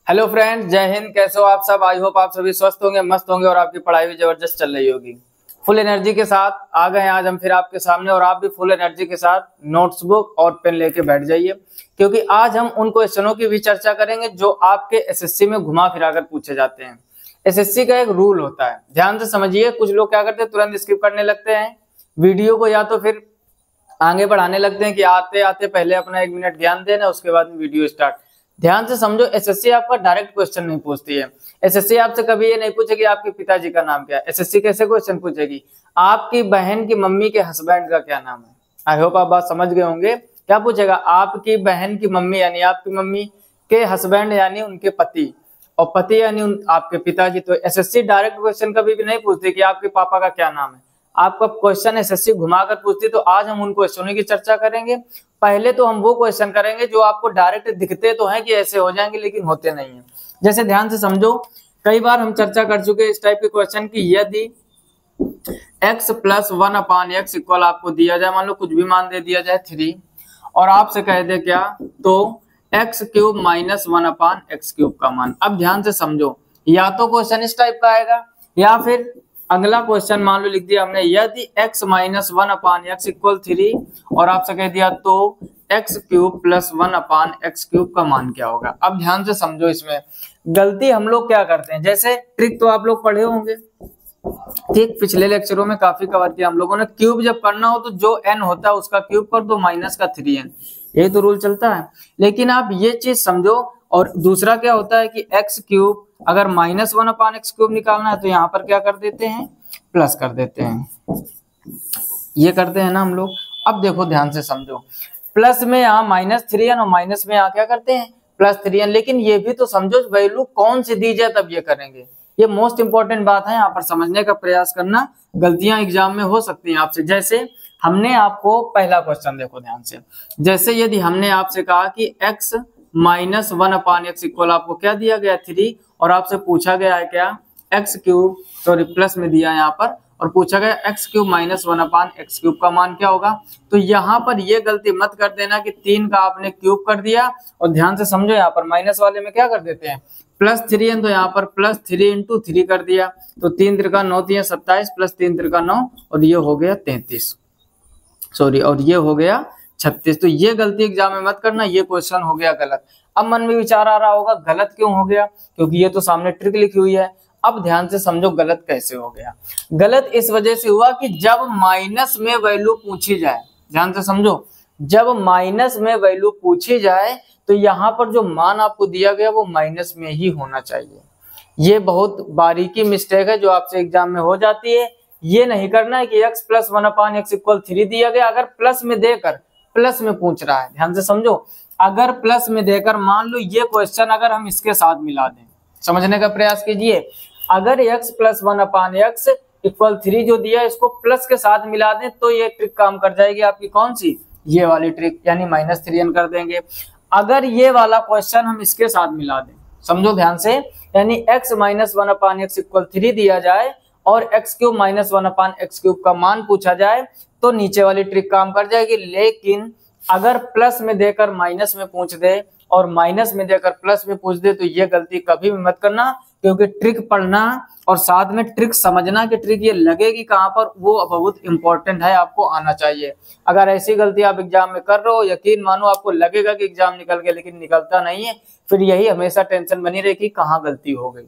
Hello friends, जय हिंद। कैसे हो आप सब? आई होप आप सभी स्वस्थ होंगे, मस्त होंगे और आपकी पढ़ाई भी जबरदस्त चल रही होगी। फुल एनर्जी के साथ आ गए हैं आज हम फिर आपके सामने, और आप भी फुल एनर्जी के साथ नोट्स बुक और पेन लेके बैठ जाइए, क्योंकि आज हम उन क्वेश्चनों की भी चर्चा करेंगे जो आपके एसएससी में घुमा फिरा कर पूछे जाते हैं। एसएससी का एक रूल होता है, ध्यान से समझिए। कुछ लोग क्या करते हैं, तुरंत स्किप करने लगते हैं वीडियो को, या तो फिर आगे बढ़ाने लगते हैं कि आते आते पहले अपना 1 मिनट ध्यान देना, उसके बाद में वीडियो स्टार्ट। ध्यान से समझो, एसएससी आपका डायरेक्ट क्वेश्चन नहीं पूछती है। एसएससी आपसे कभी ये नहीं पूछेगी आपके पिताजी का नाम क्या है। एसएससी कैसे क्वेश्चन पूछेगी, आपकी बहन की मम्मी के हस्बैंड का क्या नाम है। आई होप आप बात समझ गए होंगे। क्या पूछेगा, आपकी बहन की मम्मी यानी आपकी मम्मी के हस्बैंड यानी उनके पति, और पति यानी आपके पिताजी। तो एसएससी डायरेक्ट क्वेश्चन कभी भी नहीं पूछती कि आपके पापा का क्या नाम है। आपका क्वेश्चन एसएससी घुमाकर पूछती। तो आज हम उन क्वेश्चनों की चर्चा करेंगे। पहले तो हम वो क्वेश्चन करेंगे जो आपको डायरेक्ट दिखते तो हैं कि ऐसे हो जाएंगे, लेकिन होते नहीं हैं। जैसे ध्यान से समझो, कई बार हम चर्चा कर चुके हैं इस टाइप के क्वेश्चन की, यदि x + 1/x इक्वल आपको दिया जाए, मान लो कुछ भी मान दे दिया जाए 3, और आपसे कह दे क्या, तो x³ - 1/x³ का मान। अब ध्यान से समझो, या तो क्वेश्चन इस टाइप का आएगा, या फिर अगला क्वेश्चन मान लो लिख दिया हमने, यदि x - 1/x = 3, और आपसे कह दिया तो x³ + 1/x³ का मान क्या होगा। अब ध्यान से समझो, इसमें गलती हम लोग क्या करते हैं, जैसे ट्रिक तो आप लोग पढ़े होंगे, ठीक, पिछले लेक्चरों में काफी कवर किया हम लोगों ने। क्यूब जब करना हो तो जो n होता है उसका क्यूब कर दो, माइनस का 3n, यही तो रूल चलता है। लेकिन आप ये चीज समझो, और दूसरा क्या होता है कि x³ अगर -1/x³ निकालना है तो यहाँ पर क्या कर देते हैं, प्लस कर देते हैं, ये करते हैं ना हम लोग। अब देखो ध्यान से समझो, प्लस में यहाँ -3n और माइनस में यहाँ क्या करते हैं, +3n। लेकिन ये भी तो समझो वैल्यू कौन सी दी जाए तब ये करेंगे। ये मोस्ट इंपॉर्टेंट बात है, यहाँ पर समझने का प्रयास करना। गलतियां एग्जाम में हो सकती हैं आपसे। जैसे हमने आपको पहला क्वेश्चन देखो ध्यान से, जैसे यदि हमने आपसे कहा कि x - 1/x इक्वल आपको क्या दिया गया 3, और आपसे पूछा गया है क्या, x³ सॉरी प्लस में दिया यहाँ पर, और पूछा गया x³ - 1/x³ का मान क्या होगा। तो यहाँ पर ये गलती मत कर देना कि 3 का आपने क्यूब कर दिया, और ध्यान से समझो यहाँ पर माइनस वाले में क्या कर देते हैं, +3n, तो यहाँ पर +3 × 3 कर दिया, तो 3 × 9 = 27 + 3 × 9, और ये हो गया 33, सॉरी, और ये हो गया 36। तो ये गलती एग्जाम में मत करना, ये क्वेश्चन हो गया गलत। अब मन में विचार आ रहा होगा गलत क्यों हो गया, क्योंकि ये तो सामने ट्रिक लिखी हुई है। अब ध्यान से समझो गलत कैसे हो गया। गलत इस वजह से हुआ कि जब माइनस में वैल्यू पूछी जाए, ध्यान से समझो, जब माइनस में वैल्यू पूछी जाए तो यहाँ पर जो मान आपको दिया गया वो माइनस में ही होना चाहिए। ये बहुत बारीकी मिस्टेक है जो आपसे एग्जाम में हो जाती है। ये नहीं करना है कि x + 1/x = 3 दिया गया, अगर प्लस में देकर प्लस में पूछ रहा है, ध्यान से समझो, अगर प्लस में देकर, मान लो ये क्वेश्चन अगर हम इसके साथ मिला दें, समझने का प्रयास कीजिए, अगर x + 1/x = 3 जो दिया इसको प्लस के साथ मिला दें तो ये ट्रिक काम कर जाएगी आपकी, कौन सी, ये वाली ट्रिक, यानी -3n कर देंगे। अगर ये वाला क्वेश्चन हम इसके साथ मिला दें, समझो ध्यान से, यानी x - 1/x = 3 दिया जाए और x³ - 1/x³ का मान पूछा जाए तो नीचे वाली ट्रिक काम कर जाएगी। लेकिन अगर प्लस में देकर माइनस में पूछ दे और माइनस में देकर प्लस में पूछ दे तो ये गलती कभी भी मत करना, क्योंकि ट्रिक पढ़ना और साथ में ट्रिक समझना कि ट्रिक ये लगेगी कहाँ पर, वो बहुत इंपॉर्टेंट है, आपको आना चाहिए। अगर ऐसी गलती आप एग्जाम में कर रहे हो, यकीन मानो आपको लगेगा कि एग्जाम निकल गया, लेकिन निकलता नहीं है। फिर यही हमेशा टेंशन बनी रहेगी, कहाँ गलती हो गई।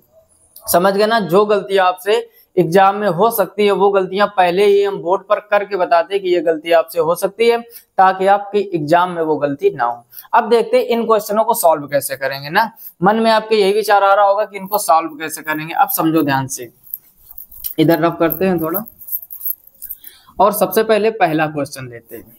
समझ गए ना, जो गलती आपसे एग्जाम में हो सकती है वो गलतियां पहले ही हम बोर्ड पर करके बताते हैं कि ये गलती आपसे हो सकती है, ताकि आपकी एग्जाम में वो गलती ना हो। अब देखते हैं इन क्वेश्चनों को सॉल्व कैसे करेंगे ना। मन में आपके यही विचार आ रहा होगा कि इनको सॉल्व कैसे करेंगे। अब समझो ध्यान से, इधर रफ करते हैं थोड़ा, और सबसे पहले पहला क्वेश्चन लेते हैं।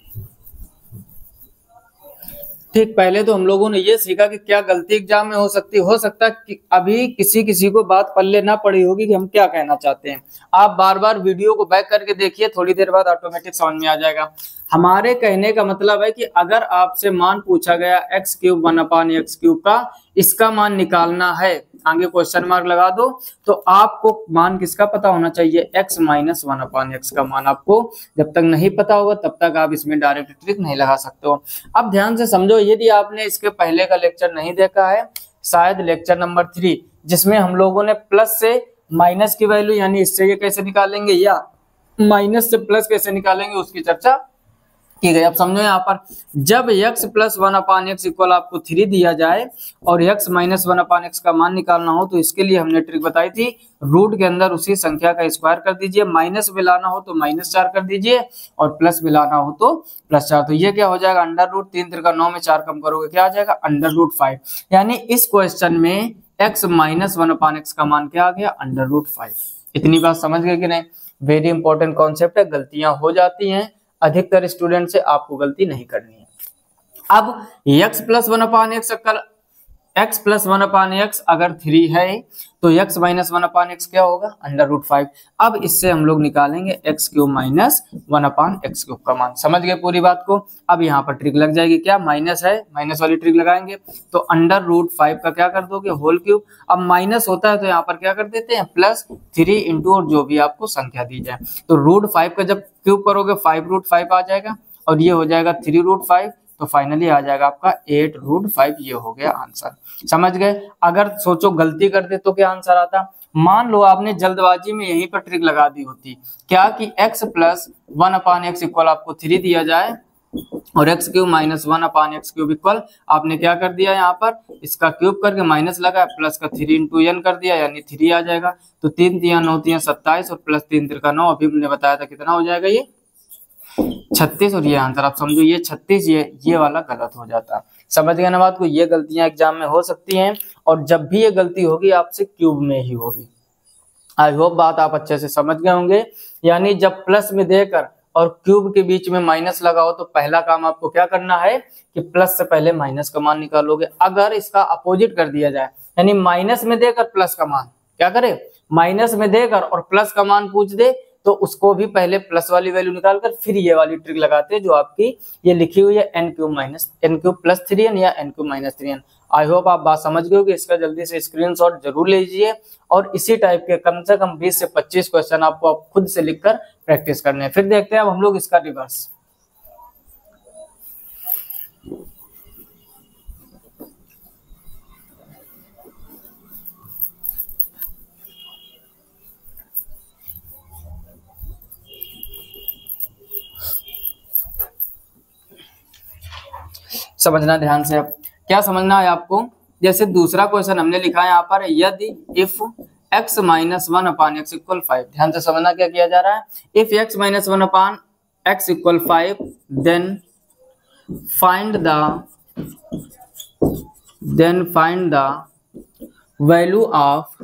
ठीक, पहले तो हम लोगों ने ये सीखा कि क्या गलती एग्जाम में हो सकता है कि अभी किसी को बात पल्ले ना पड़ी होगी कि हम क्या कहना चाहते हैं। आप बार बार वीडियो को बैक करके देखिए, थोड़ी देर बाद ऑटोमेटिक समझ में आ जाएगा। हमारे कहने का मतलब है कि अगर आपसे मान पूछा गया x³ 1/x³ का, इसका मान निकालना है, आगे क्वेश्चन मार्क लगा दो, तो आपको मान किसका पता होना चाहिए, x - 1/x का मान आपको जब तक नहीं पता होगा तब तक आप इसमें डायरेक्ट ट्रिक नहीं लगा सकते हो। अब ध्यान से समझो, यदि आपने इसके पहले का लेक्चर नहीं देखा है, शायद लेक्चर नंबर 3, जिसमें हम लोगों ने प्लस से माइनस की वैल्यू यानी इससे ये कैसे निकालेंगे या माइनस से प्लस कैसे निकालेंगे उसकी चर्चा की गई। अब समझो यहाँ पर जब x प्लस 1/x इक्वल आपको 3 दिया जाए और x माइनस 1/x का मान निकालना हो तो इसके लिए हमने ट्रिक बताई थी, रूट के अंदर उसी संख्या का स्क्वायर कर दीजिए, माइनस में लाना हो तो -4 कर दीजिए और प्लस में लाना हो तो +4। तो ये क्या हो जाएगा, अंडर रूट 3 3 का 9 में 4 कम करोगे क्या आ जाएगा, अंडर रूट 5। यानी इस क्वेश्चन में x माइनस 1/x का मान क्या आ गया, अंडर रूट 5। इतनी बात समझ गए कि नहीं? वेरी इंपॉर्टेंट कॉन्सेप्ट है, गलतियां हो जाती हैं, अधिकतर स्टूडेंट से आपको गलती नहीं करनी है। अब x प्लस 1/x अगर 3 है तो x माइनस 1/x क्या होगा, अंडर रूट 5। अब इससे हम लोग निकालेंगे x³ माइनस 1/x³ का मान। समझ गए पूरी बात को? अब यहाँ पर ट्रिक लग जाएगी, क्या माइनस है, माइनस वाली ट्रिक लगाएंगे तो अंडर रूट 5 का क्या कर दोगे, होल क्यूब। अब माइनस होता है तो यहाँ पर क्या कर देते हैं, +3 इंटू और जो भी आपको संख्या दी जाए। तो रूट 5 का जब क्यूब करोगे 5√5 आ जाएगा और ये हो जाएगा 3√5, तो फाइनली आ जाएगा आपका 8√5। ये हो गया आंसर। समझ गए? अगर सोचो गलती कर दे तो क्या आंसर आता? मान लो आपने जल्दबाजी में यहीं पर ट्रिक लगा दी होती, क्या कि x प्लस 1/x इक्वल आपको 3 दिया जाए और x³ माइनस 1/x³ इक्वल आपने क्या कर दिया, यहाँ पर इसका क्यूब करके माइनस लगा, प्लस का 3 इंटू n कर दिया यानी 3 आ जाएगा। तो 3 3 9 3 27 और प्लस 3 3 9, अभी हमने बताया था कितना हो जाएगा, ये 36। और ये आंसर आप समझो ये 36, ये वाला गलत हो जाता। समझ गए ना बात को? ये गलतियां एग्जाम में हो सकती हैं और जब भी ये गलती होगी आपसे क्यूब में ही होगी। आई होप बात आप अच्छे से समझ गए होंगे। यानी जब प्लस में देकर और क्यूब के बीच में माइनस लगा हो तो पहला काम आपको क्या करना है कि प्लस से पहले माइनस का मान निकालोगे। अगर इसका अपोजिट कर दिया जाए यानी माइनस में देकर प्लस का मान क्या करे, माइनस में देकर और प्लस का मान पूछ दे तो उसको भी पहले प्लस वाली वैल्यू निकालकर फिर ये वाली ट्रिक लगाते हैं जो आपकी ये लिखी हुई है n³ प्लस 3n या n³ - 3n। आई होप आप बात समझ गए हो कि इसका जल्दी से स्क्रीनशॉट जरूर लीजिए और इसी टाइप के कम से कम 20 से 25 क्वेश्चन आपको खुद से लिखकर प्रैक्टिस करने हैं। फिर देखते हैं अब हम लोग इसका रिवर्स। समझना ध्यान से। अब क्या समझना है आपको, जैसे दूसरा क्वेश्चन हमने लिखा है यहाँ पर, यदि if x minus 1/x equal 5। ध्यान से समझना क्या किया जा रहा है, if x minus 1/x equal 5 then find the value of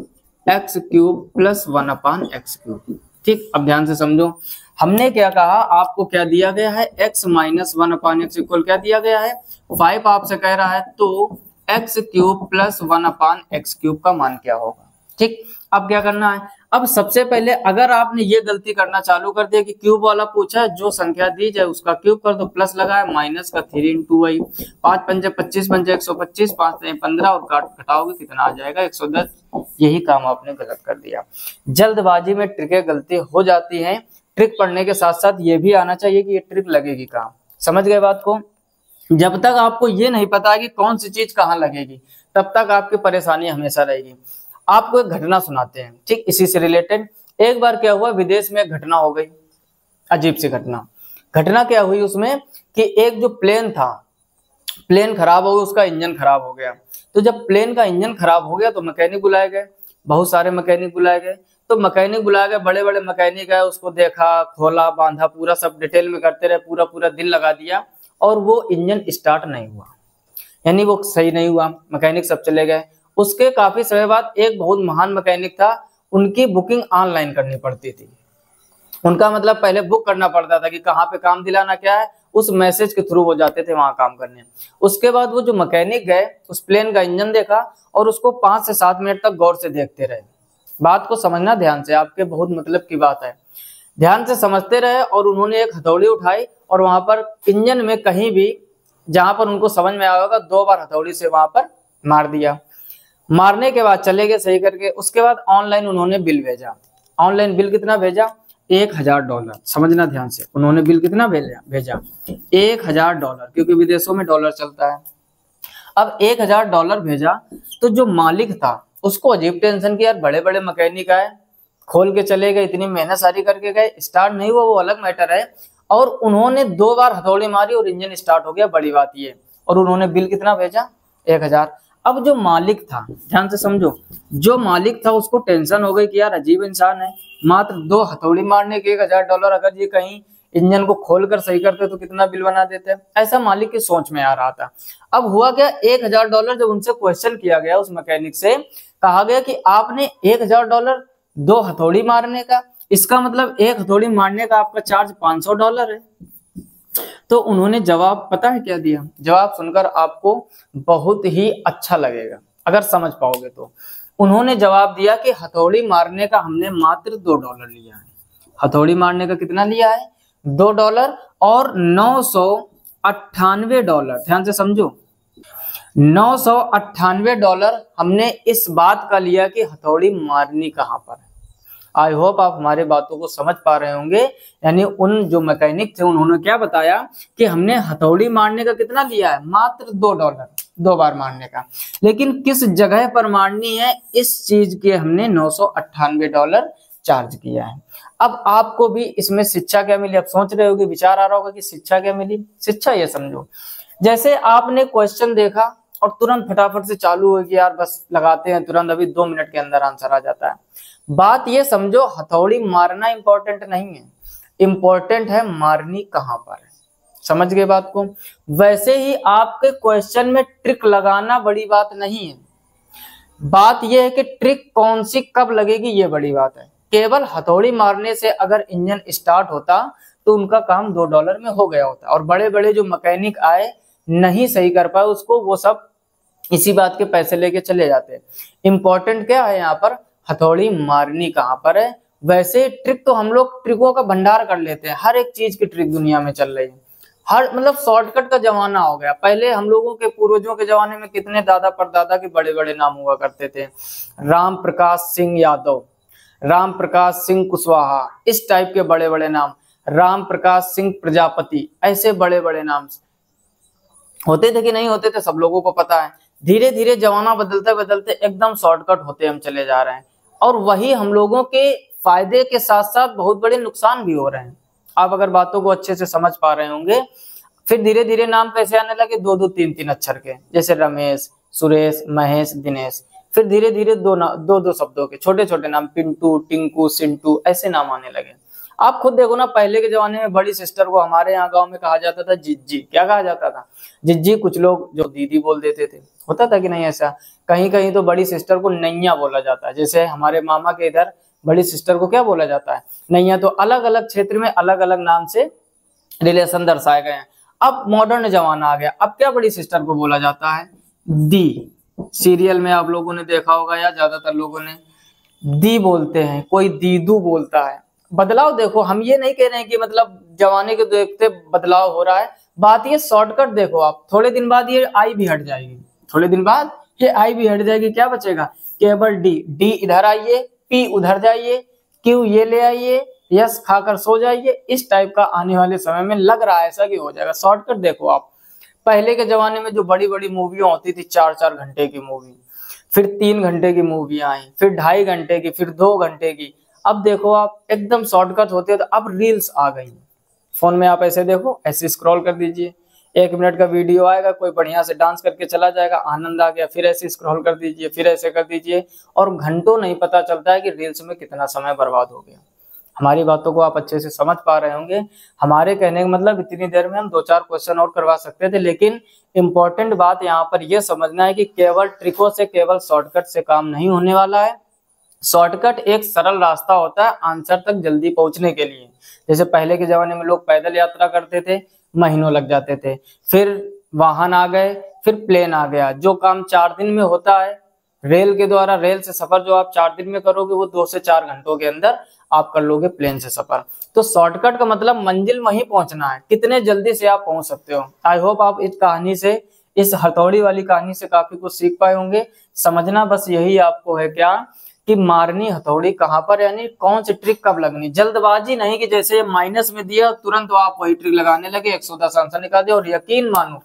x³ plus 1/x³। ठीक, अब ध्यान से समझो हमने क्या कहा, आपको क्या दिया गया है, x माइनस 1/x इक्वल क्या दिया गया है, 5 आपसे कह रहा है, तो x³ प्लस 1/x³ का मान क्या होगा। ठीक, अब क्या करना है, अब सबसे पहले अगर आपने ये गलती करना चालू कर दिया कि क्यूब वाला पूछा है, जो संख्या दी जाए उसका क्यूब कर दो, प्लस लगाया माइनस का 3 इंटू वही 5 पंजे 25 पंजे 125 5 15 और घटाओगे कितना आ जाएगा 110। यही काम आपने गलत कर दिया। जल्दबाजी में ट्रिकें गलती हो जाती हैं। ट्रिक पढ़ने के साथ साथ ये भी आना चाहिए कि ये ट्रिक लगेगी कहाँ। समझ गए बात को? जब तक आपको ये नहीं पता है कि कौन सी चीज कहाँ लगेगी तब तक आपकी परेशानी हमेशा रहेगी। आपको एक घटना सुनाते हैं, ठीक इसी से रिलेटेड। एक बार क्या हुआ, विदेश में एक घटना हो गई, अजीब सी घटना। घटना क्या हुई उसमें कि एक जो प्लेन था, प्लेन खराब हो गया, उसका इंजन खराब हो गया। तो जब प्लेन का इंजन खराब हो गया तो मैकेनिक बुलाए गए, बहुत सारे मैकेनिक बुलाए गए। तो मैकेनिक बुलाए गए, बड़े बड़े मैकेनिक आए, उसको देखा, खोला, बांधा, पूरा सब डिटेल में करते रहे, पूरा दिन लगा दिया और वो इंजन स्टार्ट नहीं हुआ, यानी वो सही नहीं हुआ। मैकेनिक सब चले गए। उसके काफी समय बाद एक बहुत महान मैकेनिक था, उनकी बुकिंग ऑनलाइन करनी पड़ती थी। उनका मतलब पहले बुक करना पड़ता था कि कहाँ पे काम दिलाना क्या है, उस मैसेज के थ्रू वो जाते थे वहां काम करने। उसके बाद वो जो मैकेनिक गए, उस प्लेन का इंजन देखा और उसको 5 से 7 मिनट तक गौर से देखते रहे। बात को समझना ध्यान से, आपके बहुत मतलब की बात है, ध्यान से समझते रहे। और उन्होंने एक हथौड़ी उठाई और वहां पर इंजन में कहीं भी जहां पर उनको समझ में आया होगा 2 बार हथौड़ी से वहां पर मार दिया। मारने के बाद चले गए सही करके। उसके बाद ऑनलाइन उन्होंने बिल भेजा। ऑनलाइन बिल कितना भेजा, $1000। समझना ध्यान से, उन्होंने बिल कितना भेजा, $1000, क्योंकि विदेशों में डॉलर चलता है। अब $1000 भेजा तो जो मालिक था उसको अजीब टेंशन की, यार बड़े बड़े मैकेनिक आए, खोल के चले गए, इतनी मेहनत सारी करके गए, स्टार्ट नहीं हुआ वो अलग मैटर है, और उन्होंने 2 बार हथौड़ी मारी और इंजन स्टार्ट हो गया, बड़ी बात ये, और उन्होंने बिल कितना भेजा? 1000। अब जो मालिक था, ध्यान से समझो, जो मालिक था उसको टेंशन हो गई कि यार अजीब इंसान है, मात्र 2 हथौड़ी मारने के $1000, अगर ये कहीं इंजन को खोलकर सही करते तो कितना बिल बना देते, ऐसा मालिक की सोच में आ रहा था। अब हुआ क्या, $1000 जब उनसे क्वेश्चन किया गया, उस मैकेनिक से कहा गया कि आपने $1000 2 हथौड़ी मारने का, इसका मतलब 1 हथौड़ी मारने का आपका चार्ज $500 है। तो उन्होंने जवाब पता है क्या दिया? जवाब सुनकर आपको बहुत ही अच्छा लगेगा अगर समझ पाओगे तो। उन्होंने जवाब दिया कि हथौड़ी मारने का हमने मात्र $2 लिया है। हथौड़ी मारने का कितना लिया है? $2 और $998, ध्यान से समझो, $998 हमने इस बात का लिया कि हथौड़ी मारनी कहां पर है। आई होप आप हमारे बातों को समझ पा रहे होंगे। यानी उन जो मैकेनिक थे उन्होंने क्या बताया कि हमने हथौड़ी मारने का कितना लिया है? मात्र $2, 2 बार मारने का, लेकिन किस जगह पर मारनी है इस चीज के हमने $998 चार्ज किया है। अब आपको भी इसमें शिक्षा क्या मिली? अब सोच रहे होगे, विचार आ रहा होगा कि शिक्षा क्या मिली। शिक्षा ये समझो, जैसे आपने क्वेश्चन देखा और तुरंत फटाफट से चालू हो कि यार बस लगाते हैं तुरंत, अभी 2 मिनट के अंदर आंसर आ जाता है। बात ये समझो, हथौड़ी मारना इंपॉर्टेंट नहीं है, इंपॉर्टेंट है मारनी कहां पर है। समझ गए बात को? वैसे ही आपके क्वेश्चन में ट्रिक लगाना बड़ी बात नहीं है, बात यह है कि ट्रिक कौन सी कब लगेगी ये बड़ी बात है। केवल हथौड़ी मारने से अगर इंजन स्टार्ट होता तो उनका काम $2 में हो गया होता, और बड़े बड़े जो मैकेनिक आए नहीं सही कर पाए उसको, वो सब इसी बात के पैसे लेके चले जाते। इंपॉर्टेंट क्या है यहाँ पर? हथौड़ी मारनी कहां पर है। वैसे ट्रिक तो हम लोग ट्रिकों का भंडार कर लेते हैं, हर एक चीज की ट्रिक दुनिया में चल रही है, हर मतलब शॉर्टकट का जमाना हो गया। पहले हम लोगों के पूर्वजों के जमाने में कितने दादा परदादा के बड़े बड़े नाम हुआ करते थे, राम प्रकाश सिंह यादव, राम प्रकाश सिंह कुशवाहा, इस टाइप के बड़े बड़े नाम, राम प्रकाश सिंह प्रजापति, ऐसे बड़े बड़े नाम होते थे कि नहीं होते थे, सब लोगों को पता है। धीरे धीरे जमाना बदलते बदलते एकदम शॉर्टकट होते हम चले जा रहे हैं, और वही हम लोगों के फायदे के साथ साथ बहुत बड़े नुकसान भी हो रहे हैं। आप अगर बातों को अच्छे से समझ पा रहे होंगे। फिर धीरे धीरे नाम कैसे आने लगे? 2-2, 3-3 अक्षर के, जैसे रमेश, सुरेश, महेश, दिनेश। फिर धीरे धीरे 2-2 शब्दों के छोटे छोटे नाम, पिंटू, टिंकू, सिंटू, ऐसे नाम आने लगे। आप खुद देखो ना, पहले के जमाने में बड़ी सिस्टर को हमारे यहाँ गांव में कहा जाता था जिज्जी। क्या कहा जाता था? जिज्जी। कुछ लोग जो दीदी बोल देते थे, होता था कि नहीं ऐसा? कहीं कहीं तो बड़ी सिस्टर को नैया बोला जाता है, जैसे हमारे मामा के इधर बड़ी सिस्टर को क्या बोला जाता है? नैया। तो अलग अलग क्षेत्र में अलग अलग नाम से रिलेशन दर्शाए गए हैं। अब मॉडर्न जमाना आ गया, अब क्या बड़ी सिस्टर को बोला जाता है? दी। सीरियल में आप लोगों ने देखा होगा, या ज्यादातर लोगों ने दी बोलते हैं, कोई दीदू बोलता है। बदलाव देखो, हम ये नहीं कह रहे हैं कि मतलब जमाने के देखते बदलाव हो रहा है, बात ये शॉर्टकट देखो आप, थोड़े दिन बाद ये आई भी हट जाएगी, थोड़े दिन बाद ये आई भी हट जाएगी, क्या बचेगा? केवल डी। डी इधर आइए, पी उधर जाइए, क्यू ये ले आइए, यस खाकर सो जाइए, इस टाइप का आने वाले समय में लग रहा है ऐसा कि हो जाएगा। शॉर्टकट देखो आप, पहले के जमाने में जो बड़ी बड़ी मूवियां होती थी, 4-4 घंटे की मूवी, फिर 3 घंटे की मूवियां आई, फिर 2.5 घंटे की, फिर 2 घंटे की। अब देखो आप एकदम शॉर्टकट होते हैं, तो अब रील्स आ गई। फोन में आप ऐसे देखो, ऐसे स्क्रॉल कर दीजिए, 1 मिनट का वीडियो आएगा, कोई बढ़िया से डांस करके चला जाएगा, आनंद आ गया, फिर ऐसे स्क्रॉल कर दीजिए, फिर ऐसे कर दीजिए, और घंटों नहीं पता चलता है कि रील्स में कितना समय बर्बाद हो गया। हमारी बातों को आप अच्छे से समझ पा रहे होंगे। हमारे कहने का मतलब इतनी देर में हम 2-4 क्वेश्चन और करवा सकते थे, लेकिन इंपॉर्टेंट बात यहाँ पर यह समझना है कि केवल ट्रिकों से, केवल शॉर्टकट से काम नहीं होने वाला है। शॉर्टकट एक सरल रास्ता होता है आंसर तक जल्दी पहुंचने के लिए। जैसे पहले के जमाने में लोग पैदल यात्रा करते थे, महीनों लग जाते थे, फिर वाहन आ गए, फिर प्लेन आ गया, जो काम 4 दिन में होता है रेल के द्वारा, रेल से सफर जो आप 4 दिन में करोगे वो 2 से 4 घंटों के अंदर आप कर लोगे प्लेन से सफर। तो शॉर्टकट का मतलब मंजिल वहीं पहुंचना है, कितने जल्दी से आप पहुंच सकते हो। आई होप आप इस कहानी से, इस हथौड़ी वाली कहानी से काफी कुछ सीख पाए होंगे। समझना बस यही आपको है क्या कि मारनी हथौड़ी कहां पर, यानी कौन सी ट्रिक कब लगनी। जल्दबाजी नहीं कि जैसे माइनस में दिया तुरंत तो आप वही ट्रिक लगाने लगे, 110 आंसर निकाल दिया, और यकीन मानो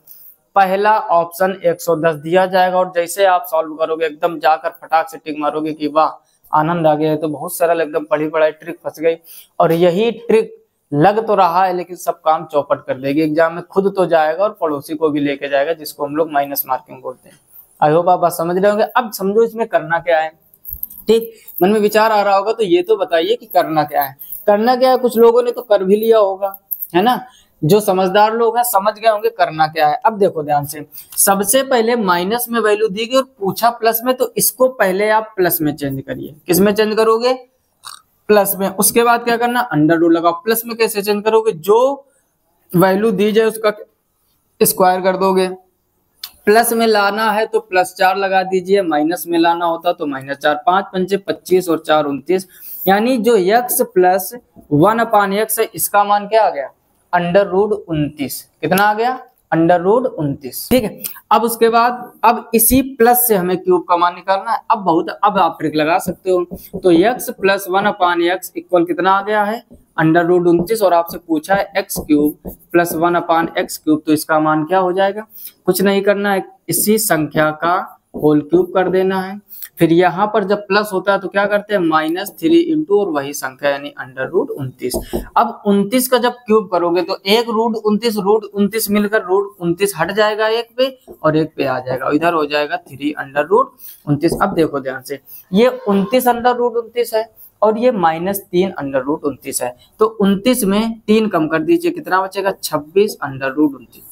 पहला ऑप्शन 110 दिया जाएगा। और जैसे आप सॉल्व करोगे एकदम जाकर फटाक से टिक मारोगे कि वाह आनंद आ गया है, तो बहुत सरल एकदम पढ़ी पढ़ाई ट्रिक फंस गई। और यही ट्रिक लग तो रहा है लेकिन सब काम चौपट कर देगी एग्जाम में, खुद तो जाएगा और पड़ोसी को भी लेके जाएगा, जिसको हम लोग माइनस मार्किंग बोलते हैं। आई होप आप बात समझ रहे होंगे। अब समझो इसमें करना क्या है। ठीक, मन में विचार आ रहा होगा तो ये तो बताइए कि करना क्या है। करना क्या है, कुछ लोगों ने तो कर भी लिया होगा, है ना। जो समझदार लोग हैं समझ गए होंगे करना क्या है। अब देखो ध्यान से, सबसे पहले माइनस में वैल्यू दी गई और पूछा प्लस में, तो इसको पहले आप प्लस में चेंज करिए। किस में चेंज करोगे, प्लस में। उसके बाद क्या करना, अंडर रूट लगाओ। प्लस में कैसे चेंज करोगे, जो वैल्यू दी जाए उसका स्क्वायर कर दोगे। प्लस में लाना है तो +4 लगा दीजिए, माइनस में लाना होता तो -4। 5 पंचे 25 और 4 29, यानी जो x प्लस 1/x है इसका मान क्या आ गया, √29। कितना आ गया, √29। ठीक है। अब उसके बाद अब इसी प्लस से हमें क्यूब का मान निकालना है। अब आप ट्रिक लगा सकते हो। तो x प्लस 1/x इक्वल कितना आ गया है, √29। और आपसे पूछा है x³ प्लस 1/x³, तो इसका मान क्या हो जाएगा, कुछ नहीं करना है, इसी संख्या का होल क्यूब कर देना है। फिर यहाँ पर जब प्लस होता है तो क्या करते हैं, -3 इंटू और वही संख्या यानी √29। अब 29 का जब क्यूब करोगे तो एक √29 मिलकर √29 हट जाएगा एक पे और एक पे आ जाएगा, इधर हो जाएगा 3 √29। अब देखो ध्यान से, ये 29 √29 है और ये -3 √29 है, तो 29 में 3 कम कर दीजिए, कितना बचेगा, 26 √29।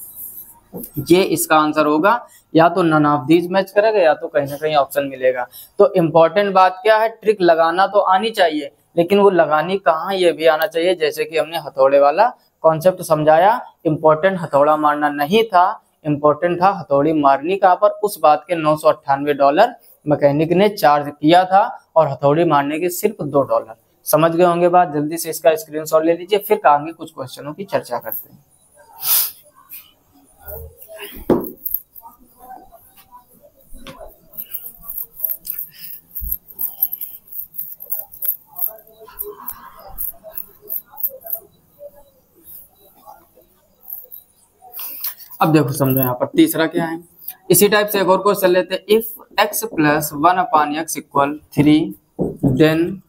ये इसका आंसर होगा। या तो नन ऑफ दीज मैच करेगा या तो कहीं ना कहीं ऑप्शन मिलेगा। तो इम्पोर्टेंट बात क्या है, ट्रिक लगाना तो आनी चाहिए लेकिन वो लगानी कहाँ ये भी आना चाहिए। जैसे कि हमने हथौड़े वाला कॉन्सेप्ट समझाया, इम्पोर्टेंट हथौड़ा मारना नहीं था, इम्पोर्टेंट था हथौड़ी मारनी कहाँ पर, उस बात के $998 मैकेनिक ने चार्ज किया था और हथौड़ी मारने के सिर्फ $2। समझ गए होंगे बात। जल्दी से इसका स्क्रीनशॉट ले लीजिए, फिर आगे कुछ क्वेश्चनों की चर्चा करते हैं। अब देखो समझो यहाँ पर तीसरा क्या है। इसी टाइप से एक और क्वेश्चन लेते हैं। If x plus 1/x equal 3 then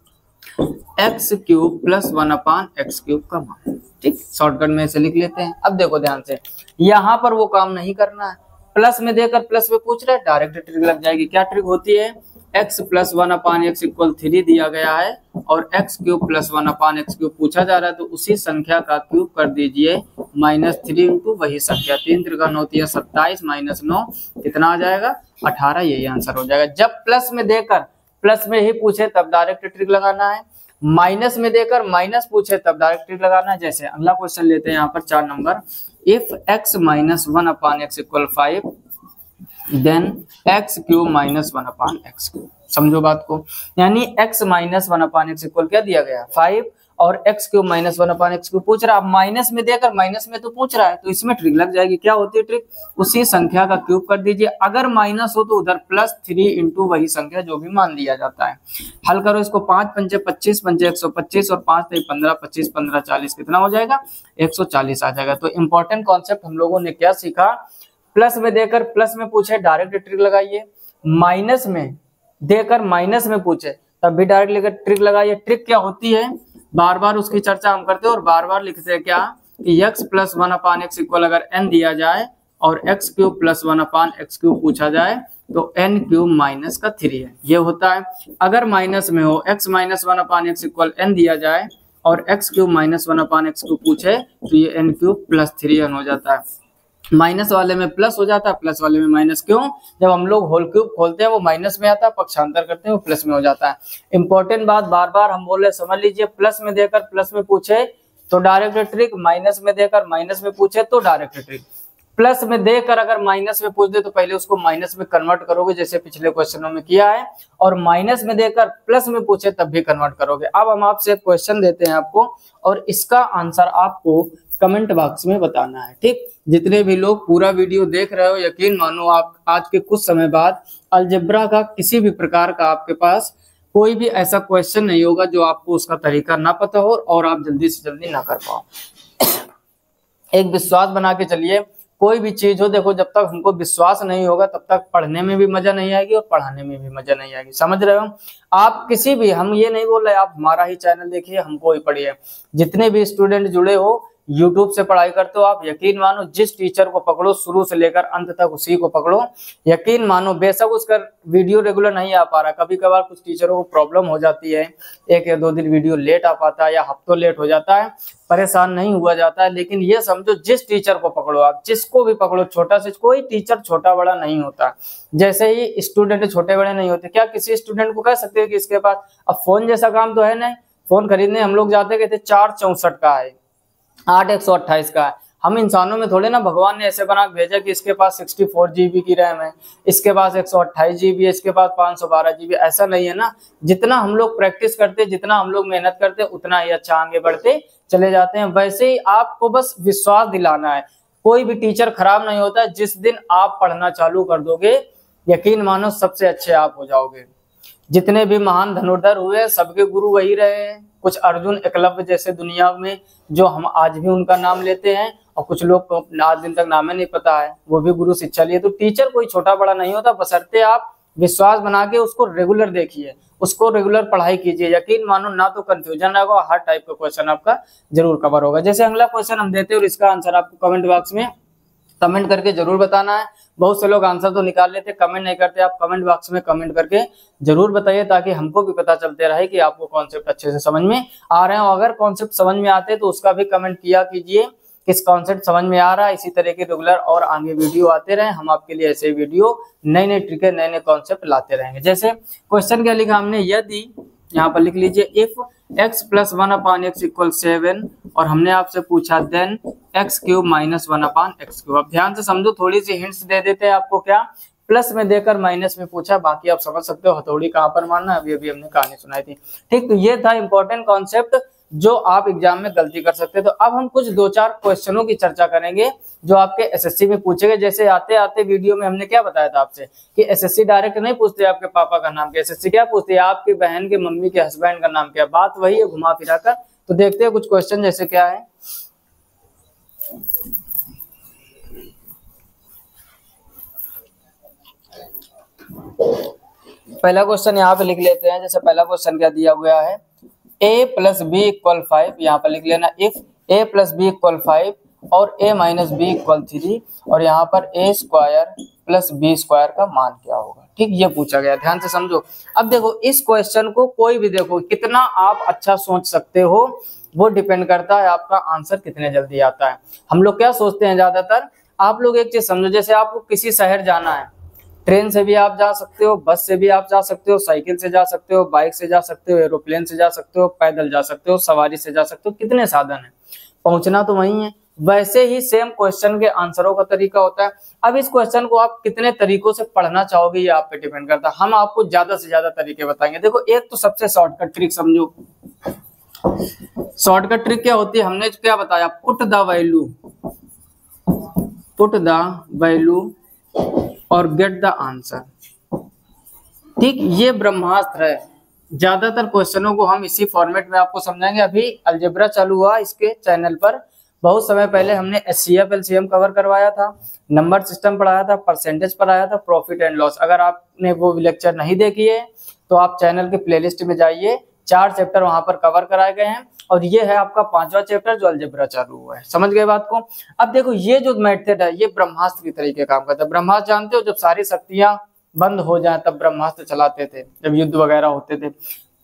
x³ plus 1/x³ का मान। ठीक, शॉर्टकट में इसे लिख लेते हैं। अब देखो ध्यान से, यहाँ पर वो काम नहीं करना है, प्लस में देकर प्लस में पूछ रहा है, डायरेक्ट ट्रिक लग जाएगी। क्या ट्रिक होती है, x प्लस 1/x इक्वल 3 दिया गया है और x³ प्लस 1/x³ पूछा जा रहा है, तो उसी संख्या का क्यूब कर दीजिए -3 इंटू वही संख्या। 3 × 9 = 27 -9 कितना आ जाएगा, 18। यही आंसर हो जाएगा। जब प्लस में देकर प्लस में ही पूछे तब डायरेक्ट ट्रिक लगाना है, माइनस में देकर माइनस पूछे तब डायरेक्ट ट्रिक लगाना है। जैसे अगला क्वेश्चन लेते हैं यहाँ पर 4 number. If x - 1/x equal 5 then x³ - 1/x³। समझो बात को, यानी x - 1/x इक्वल क्या दिया गया, 5 और x³ - 1/x³ पूछ रहा है। माइनस में देकर माइनस में तो पूछ रहा है, तो इसमें ट्रिक लग जाएगी। क्या होती है ट्रिक, उसी संख्या का क्यूब कर दीजिए। अगर माइनस हो तो उधर +3 इंटू वही संख्या जो भी मान दिया जाता है। हल करो इसको, 5 पंचे 25 पंचे 125 और 5 × 15 25 15 40 कितना हो जाएगा, 140 आ जाएगा। तो इंपॉर्टेंट कॉन्सेप्ट हम लोगों ने क्या सीखा, प्लस में देकर प्लस में पूछे डायरेक्ट ट्रिक लगाइए, माइनस में देकर माइनस में पूछे तब भी डायरेक्ट लेकर ट्रिक लगाइए। ट्रिक क्या होती है, बार बार उसकी चर्चा हम करते हैं और बार बार लिखते हैं क्या कि x प्लस 1/x इक्वल अगर n दिया जाए और x³ प्लस 1/x³ पूछा जाए तो n³ - 3 है, ये होता है। अगर माइनस में हो x - 1/x इक्वल n दिया जाए और x³ - 1/x³ पूछे तो ये n³ + 3n हो जाता है। माइनस वाले में प्लस हो जाता है, प्लस वाले में माइनस। क्यों, जब हम लोग होल क्यूब खोलते हैं वो माइनस में आता है, पक्षांतर करते हैं वो प्लस में हो जाता है। इंपॉर्टेंट बात बार बार हम बोल रहे, समझ लीजिए। प्लस में देकर प्लस में पूछे तो डायरेक्ट ट्रिक, माइनस में देकर माइनस में पूछे तो डायरेक्ट ट्रिक। प्लस में देकर अगर माइनस में पूछ दे तो पहले उसको माइनस में कन्वर्ट करोगे जैसे पिछले क्वेश्चनों में किया है, और माइनस में देकर प्लस में पूछे तब भी कन्वर्ट करोगे। अब हम आपसे एक क्वेश्चन देते हैं आपको और इसका आंसर आपको कमेंट बॉक्स में बताना है। ठीक, जितने भी लोग पूरा वीडियो देख रहे हो, यकीन मानो आप आज के कुछ समय बाद अलजेब्रा का किसी भी प्रकार का आपके पास कोई भी ऐसा क्वेश्चन नहीं होगा जो आपको उसका तरीका ना पता हो और आप जल्दी से जल्दी ना कर पाओ। एक विश्वास बना के चलिए, कोई भी चीज हो, देखो जब तक हमको विश्वास नहीं होगा तब तक पढ़ने में भी मजा नहीं आएगी और पढ़ाने में भी मजा नहीं आएगी। समझ रहे हो? आप किसी भी, हम ये नहीं बोल रहे आप हमारा ही चैनल देखिए हमको ही पढ़िए, जितने भी स्टूडेंट जुड़े हो यूट्यूब से पढ़ाई करते हो, आप यकीन मानो जिस टीचर को पकड़ो शुरू से लेकर अंत तक उसी को पकड़ो। यकीन मानो बेशक उसका वीडियो रेगुलर नहीं आ पा रहा, कभी कभार कुछ टीचरों को प्रॉब्लम हो जाती है, 1 या 2 दिन वीडियो लेट आ पाता है या हफ्तों लेट हो जाता है, परेशान नहीं हुआ जाता है। लेकिन ये समझो जिस टीचर को पकड़ो, आप जिसको भी पकड़ो, छोटा से कोई टीचर छोटा बड़ा नहीं होता, जैसे ही स्टूडेंट छोटे बड़े नहीं होते। क्या किसी स्टूडेंट को कह सकते हो कि इसके पास अब फोन जैसा काम तो है नहीं, फोन खरीदने हम लोग जाते कहते 464 का है, 8 128 का है। हम इंसानों में थोड़े ना भगवान ने ऐसे बना भेजा कि इसके पास 64 GB की रैम है, इसके पास 128 GB है, इसके पास 512 GB, ऐसा नहीं है ना। जितना हम लोग प्रैक्टिस करते, जितना हम लोग मेहनत करते, उतना ही अच्छा आगे बढ़ते चले जाते हैं। वैसे ही आपको बस विश्वास दिलाना है, कोई भी टीचर खराब नहीं होता। जिस दिन आप पढ़ना चालू कर दोगे, यकीन मानो सबसे अच्छे आप हो जाओगे। जितने भी महान धनुर्धर हुए सबके गुरु वही रहे हैं। कुछ अर्जुन एकलव्य जैसे दुनिया में जो हम आज भी उनका नाम लेते हैं, और कुछ लोग को आज दिन तक नाम ही नहीं पता है, वो भी गुरु शिक्षा लिए। तो टीचर कोई छोटा बड़ा नहीं होता, बशर्ते आप विश्वास बना के उसको रेगुलर देखिए, उसको रेगुलर पढ़ाई कीजिए। यकीन मानो ना तो कंफ्यूजन रहेगा, हर टाइप का क्वेश्चन आपका जरूर कवर होगा। जैसे अगला क्वेश्चन हम देते हैं और इसका आंसर आपको कमेंट बॉक्स में कमेंट करके जरूर बताना है। बहुत से लोग आंसर तो निकाल लेते, कमेंट नहीं करते। आप कमेंट बॉक्स में कमेंट करके जरूर बताइए, ताकि हमको भी पता चलते रहे कि आपको कॉन्सेप्ट अच्छे से समझ में आ रहे हैं। अगर कॉन्सेप्ट समझ में आते हैं तो उसका भी कमेंट किया कीजिए, किस कॉन्सेप्ट समझ में आ रहा है। इसी तरह के रेगुलर और आगे वीडियो आते रहे, हम आपके लिए ऐसे वीडियो नई नई ट्रिकें, नए नए कॉन्सेप्ट लाते रहेंगे। जैसे क्वेश्चन क्या लिखा हमने, यदि यहाँ पर लिख लीजिए इफ x + 1/x = 7 और हमने आपसे पूछा देन x³ - 1/x³। अब ध्यान से समझो, थोड़ी सी हिंट्स दे देते हैं आपको, क्या प्लस में देकर माइनस में पूछा, बाकी आप समझ सकते हो हथौड़ी कहाँ पर मारना। अभी अभी हमने कहानी सुनाई थी, ठीक। तो ये था इंपॉर्टेंट कॉन्सेप्ट जो आप एग्जाम में गलती कर सकते हैं। तो अब हम कुछ 2-4 क्वेश्चनों की चर्चा करेंगे जो आपके एसएससी में पूछे गए। जैसे आते आते वीडियो में हमने क्या बताया था आपसे कि एसएससी डायरेक्ट नहीं पूछते आपके पापा का नाम क्या, एसएससी क्या पूछते हैं आपकी बहन के मम्मी के हस्बैंड का नाम क्या। बात वही है घुमा फिरा कर। तो देखते हैं कुछ क्वेश्चन जैसे क्या है। पहला क्वेश्चन यहाँ पे लिख लेते हैं। जैसे पहला क्वेश्चन क्या दिया हुआ है, a + b = 5। यहाँ पर लिख लेना इफ a + b = 5 और a - b = 3 और यहाँ पर a² + b² का मान क्या होगा, ठीक। ये पूछा गया, ध्यान से समझो। अब देखो इस क्वेश्चन को कोई भी देखो कितना आप अच्छा सोच सकते हो, वो डिपेंड करता है आपका आंसर कितने जल्दी आता है। हम लोग क्या सोचते हैं ज्यादातर, आप लोग एक चीज समझो, जैसे आपको किसी शहर जाना है, ट्रेन से भी आप जा सकते हो, बस से भी आप जा सकते हो, साइकिल से जा सकते हो, बाइक से जा सकते हो, एरोप्लेन से जा सकते हो, पैदल जा सकते हो, सवारी से जा सकते हो, कितने साधन है, पहुंचना तो वही है। वैसे ही सेम क्वेश्चन के आंसरों का तरीका होता है। अब इस क्वेश्चन को आप कितने तरीकों से पढ़ना चाहोगे ये आप पे डिपेंड करता है। हम आपको ज्यादा से ज्यादा तरीके बताएंगे। देखो एक तो सबसे शॉर्टकट ट्रिक समझो। शॉर्टकट ट्रिक क्या होती है, हमने क्या बताया, पुट द वैल्यू और गेट द आंसर, ठीक। ये ब्रह्मास्त्र है। ज्यादातर क्वेश्चनों को हम इसी फॉर्मेट में आपको समझाएंगे। अभी अलजेब्रा चालू हुआ इसके चैनल पर, बहुत समय पहले हमने HCF LCM कवर करवाया था, नंबर सिस्टम पढ़ाया था, परसेंटेज पढ़ाया था, प्रॉफिट एंड लॉस। अगर आपने वो लेक्चर नहीं देखी है तो आप चैनल के प्लेलिस्ट में जाइए, 4 चैप्टर वहां पर कवर कराए गए हैं और ये है आपका 5वां चैप्टर जो अलजेब्रा चालू हुआ है। समझ गए बात को। अब देखो ये जो मेथड है ये ब्रह्मास्त्र की तरीके काम करता है। ब्रह्मास्त्र जानते हो, जब सारी शक्तियां बंद हो जाए तब ब्रह्मास्त्र चलाते थे, जब युद्ध वगैरह होते थे।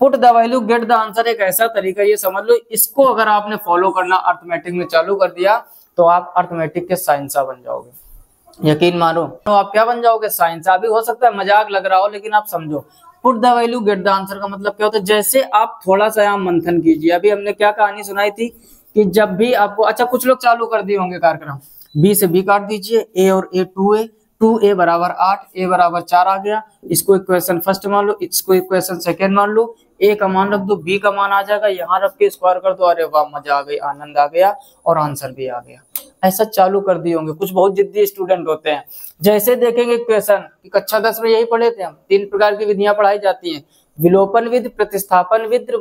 Put the value get the answer एक ऐसा तरीका, ये समझ लो, इसको अगर आपने फॉलो करना अर्थमेटिक में चालू कर दिया तो आप अर्थमेटिक के साइंसा बन जाओगे। यकीन मानो तो आप क्या बन जाओगे, साइंसा। अभी हो सकता है मजाक लग रहा हो, लेकिन आप समझो put the value get the answer का मतलब क्या होता है। जैसे आप थोड़ा सा यहाँ मंथन कीजिए। अभी हमने क्या कहानी सुनाई थी कि जब भी आपको, अच्छा कुछ लोग चालू कर दिए होंगे कार्यक्रम, B से B काट दीजिए, A और A 2A 2A = 8, A = 4 आ गया। इसको इक्वेशन फर्स्ट मान लो, इसको इक्वेशन सेकेंड मान लो, A का मान रख दो, B का मान आ जाएगा, यहाँ रख के स्क्वायर कर दो। अरे वाह, मजा आ गई, आनंद आ गया और आंसर भी आ गया। ऐसा चालू कर दिए होंगे। कुछ बहुत जिद्दी स्टूडेंट होते हैं, जैसे देखेंगे इक्वेशन, कक्षा 10 में यही पढ़े थे हम, 3 प्रकार की विधियां पढ़ाई जाती हैं, विलोपन विधि, प्रतिस्थापन विधि,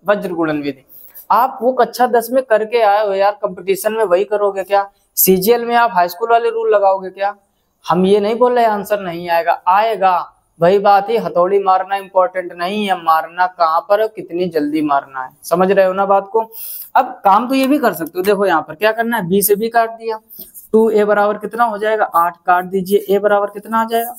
वज्र गुणन विधि। आप वो कक्षा 10 में करके आए हो यार, कंपटीशन में वही करोगे क्या। सीजीएल में आप हाई स्कूल वाले रूल लगाओगे क्या? हम ये नहीं बोल रहे आंसर नहीं आएगा, आएगा। वही बात है, हथौड़ी मारना इंपॉर्टेंट नहीं है, मारना कहाँ पर है, कितनी जल्दी मारना है। समझ रहे हो ना बात को? अब काम तो ये भी कर सकते हो, देखो यहाँ पर क्या करना है, बी से बी काट दिया, 2a बराबर कितना हो जाएगा 8, काट दीजिए, a बराबर कितना आ जाएगा,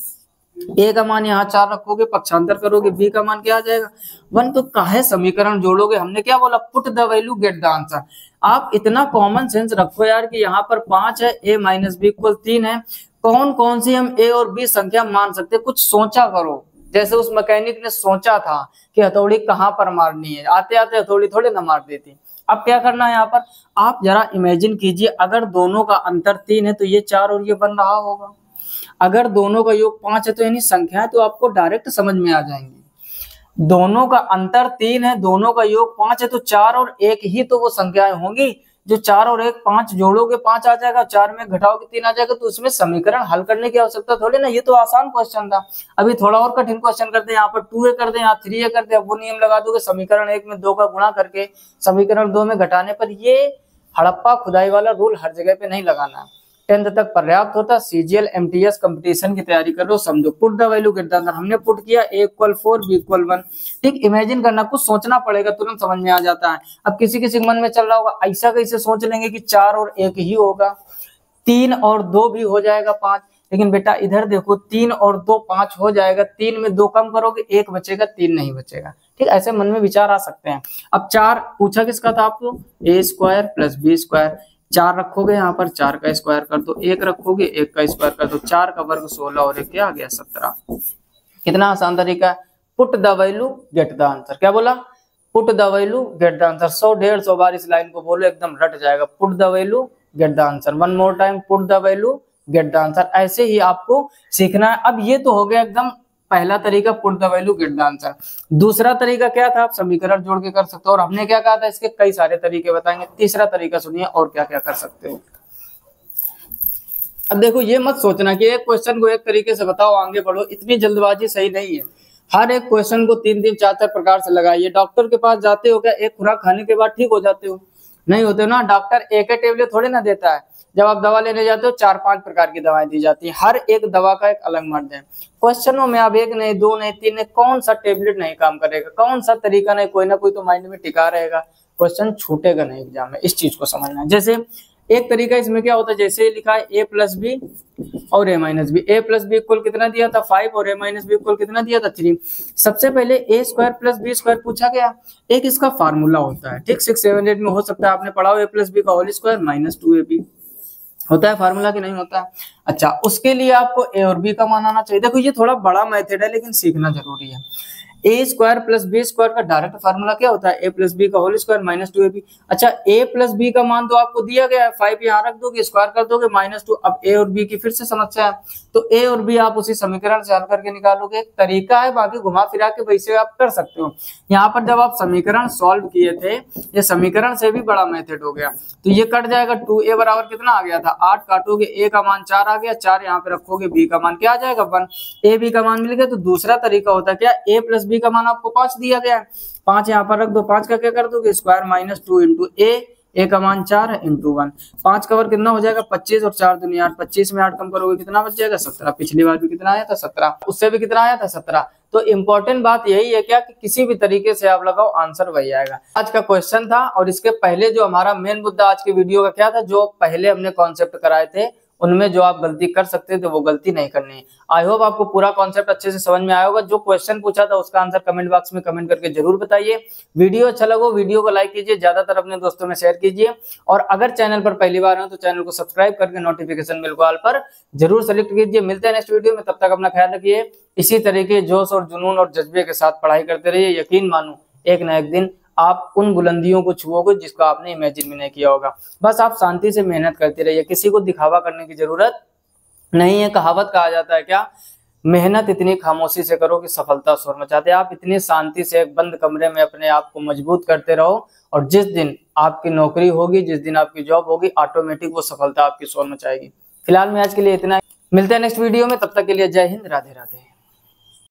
a का मान यहाँ 4 रखोगे, पक्षांतर करोगे, b का मान क्या आ जाएगा 1। तो काहे समीकरण जोड़ोगे, हमने क्या बोला, put the value get the answer. आप इतना कॉमन सेंस रखो यार कि यहाँ पर 5 है, a माइनस बी इक्वल 3 है, कौन कौन सी हम a और b संख्या मान सकते हैं, कुछ सोचा करो। जैसे उस मैकेनिक ने सोचा था कि हथौड़ी कहाँ पर मारनी है, आते आते हथौड़ी थोड़ी ना मार देती। अब क्या करना है यहाँ पर, आप जरा इमेजिन कीजिए, अगर दोनों का अंतर 3 है तो ये 4 और ये बन रहा होगा, अगर दोनों का योग 5 है तो यानी संख्याएं तो आपको डायरेक्ट समझ में आ जाएंगी। दोनों का अंतर 3 है, दोनों का योग 5 है, तो 4 और 1 ही तो वो संख्याएं होंगी। जो 4 और 1 5 जोड़ोगे 5 आ जाएगा, 4 में घटाओगे 3 आ जाएगा, तो उसमें समीकरण हल करने की आवश्यकता थोड़ी ना। ये तो आसान क्वेश्चन था। अभी थोड़ा और कठिन क्वेश्चन करते हैं, यहाँ पर 2a कर दे, यहाँ 3a कर दे। अब वो नियम लगा दोगे, समीकरण 1 में 2 का गुणा करके समीकरण 2 में घटाने पर। ये हड़प्पा खुदाई वाला रूल हर जगह पे नहीं लगाना है, 10th तक पर्याप्त होता। सीजीएल एमटीएस कंपटीशन की तैयारी कर रहे हो, समझो। Put the value get the answer, हमने पुट किया a इक्वल 4 b इक्वल 1। ठीक, इमेजिन करना, कुछ सोचना पड़ेगा, तुरंत समझ में आ जाता है। अब किसी किसी मन में चल रहा होगा, ऐसा कैसे सोच लेंगे कि 4 और 1 ही होगा, 3 और 2 भी हो जाएगा 5। लेकिन बेटा इधर देखो, 3 और 2 5 हो जाएगा, 3 में 2 कम करोगे 1 बचेगा, 3 नहीं बचेगा। ठीक, ऐसे मन में विचार आ सकते हैं। अब 4 पूछा किसका था आपको, a square plus b square. 4 रखोगे यहाँ पर, 4 का स्क्वायर कर दो, 1 रखोगे 1 का स्क्वायर कर दो, 4 का वर्ग 16 और 1 क्या आ गया 17। कितना आसान तरीका है, put the value get the answer. क्या बोला, put the value get the answer. 100-150 बार इस लाइन को बोलो, एकदम रट जाएगा। Put the value get the answer, one more time, put the value get the answer. ऐसे ही आपको सीखना है। अब ये तो हो गया एकदम पहला तरीका, put the value get the answer. दूसरा तरीका क्या था, आप समीकरण जोड़ के कर सकते हो, और हमने क्या कहा था, इसके कई सारे तरीके बताएंगे। तीसरा तरीका सुनिए और क्या क्या कर सकते हो। अब देखो, ये मत सोचना कि एक क्वेश्चन को एक तरीके से बताओ आगे बढ़ो, इतनी जल्दबाजी सही नहीं है। हर एक क्वेश्चन को 3-3 4-4 प्रकार से लगाइए। डॉक्टर के पास जाते हो क्या, एक खुराक खाने के बाद ठीक हो जाते हो? नहीं होते ना। डॉक्टर एक टेबलेट थोड़ी ना देता है। जब आप दवा लेने जाते हो 4-5 प्रकार की दवाएं दी जाती हैं, हर एक दवा का एक अलग मर्ज है। क्वेश्चनों में आप 1 नहीं 2 नहीं 3 नहीं, कौन सा टेबलेट नहीं काम करेगा, कौन सा तरीका नहीं, कोई ना कोई तो माइंड में टिका रहेगा, क्वेश्चन छूटेगा नहीं एग्जाम में। इस चीज को समझना है। जैसे एक तरीका इसमें क्या होता है, जैसे लिखा है a प्लस बी और a minus b. a plus b equal कितना दिया था 5 और a माइनस बी इक्वल कितना दिया था 3। सबसे पहले a square plus b square पूछा गया, एक इसका फार्मूला होता है। ठीक, 6, 7, 8 में हो सकता है आपने पढ़ा हो, a प्लस बी का होल स्क्वायर माइनस 2ab होता है फार्मूला की नहीं होता है। अच्छा, उसके लिए आपको a और b का मान आना चाहिए। देखो ये थोड़ा बड़ा मेथड है लेकिन सीखना जरूरी है। ए स्क्वायर प्लस बी स्क्वायर का डायरेक्ट फार्मूला क्या होता है, ए प्लस बी का होल स्क्वायर माइनस 2ab। अच्छा, ए प्लस बी का मान तो आपको दिया गया है, 5 यहाँ रख दोगे, स्क्वायर कर दोगे -2। अब ए और बी की फिर से समस्या है, तो ए और बी आप उसी समीकरण से हल करके निकालोगे। एक तरीका है, बाकी घुमा फिरा के वैसे आप कर सकते हो। यहाँ पर जब आप समीकरण सॉल्व किए थे, ये समीकरण से भी बड़ा मेथड हो गया, तो ये कट जाएगा। 2a बराबर कितना आ गया था 8, काटोगे a का मान 4 आ गया, 4 यहाँ पे रखोगे, b का मान क्या आ जाएगा 1, a b का मान मिल गया। तो दूसरा तरीका होता है क्या, a प्लस बी का मान आपको 5 दिया गया है, 5 यहाँ पर रख दो, 5 का क्या कर दोगे स्क्वायर -2 इंटू a का मान 4 है इंटू 1। 5 का वर्ग कितना हो जाएगा 25 और 4 दूनी 8, 25 में 8 कम करोगे कितना बच जाएगा 17। पिछली बार भी कितना आया था 17, उससे भी कितना आया था 17। तो इम्पोर्टेंट बात यही है क्या कि किसी भी तरीके से आप लगाओ आंसर वही आएगा। आज का क्वेश्चन था, और इसके पहले जो हमारा मेन मुद्दा आज की वीडियो का क्या था, जो पहले हमने कॉन्सेप्ट कराए थे उनमें जो आप गलती कर सकते थे वो गलती नहीं करनी है। आई होप आपको पूरा कॉन्सेप्ट अच्छे से समझ में आया होगा। जो क्वेश्चन पूछा था उसका आंसर कमेंट बॉक्स में कमेंट करके जरूर बताइए। वीडियो अच्छा लगा वीडियो को लाइक कीजिए, ज्यादातर अपने दोस्तों में शेयर कीजिए, और अगर चैनल पर पहली बार हो तो चैनल को सब्सक्राइब करके नोटिफिकेशन बेल को ऑल पर जरूर सेलेक्ट कीजिए। मिलते हैं नेक्स्ट वीडियो में, तब तक अपना ख्याल रखिए। इसी तरीके जोश और जुनून और जज्बे के साथ पढ़ाई करते रहिए। यकीन मानो एक न एक दिन आप उन बुलंदियों को छुओगे जिसको आपने इमेजिन भी नहीं किया होगा। बस आप शांति से मेहनत करते रहिए, किसी को दिखावा करने की जरूरत नहीं है। कहावत कहा जाता है क्या, मेहनत इतनी खामोशी से करो कि सफलता शोर मचाते। आप इतनी शांति से एक बंद कमरे में अपने आप को मजबूत करते रहो, और जिस दिन आपकी नौकरी होगी, जिस दिन आपकी जॉब होगी, ऑटोमेटिक वो सफलता आपकी शोर मचाएगी। फिलहाल में आज के लिए इतना, मिलते हैं नेक्स्ट वीडियो में, तब तक के लिए जय हिंद, राधे राधे।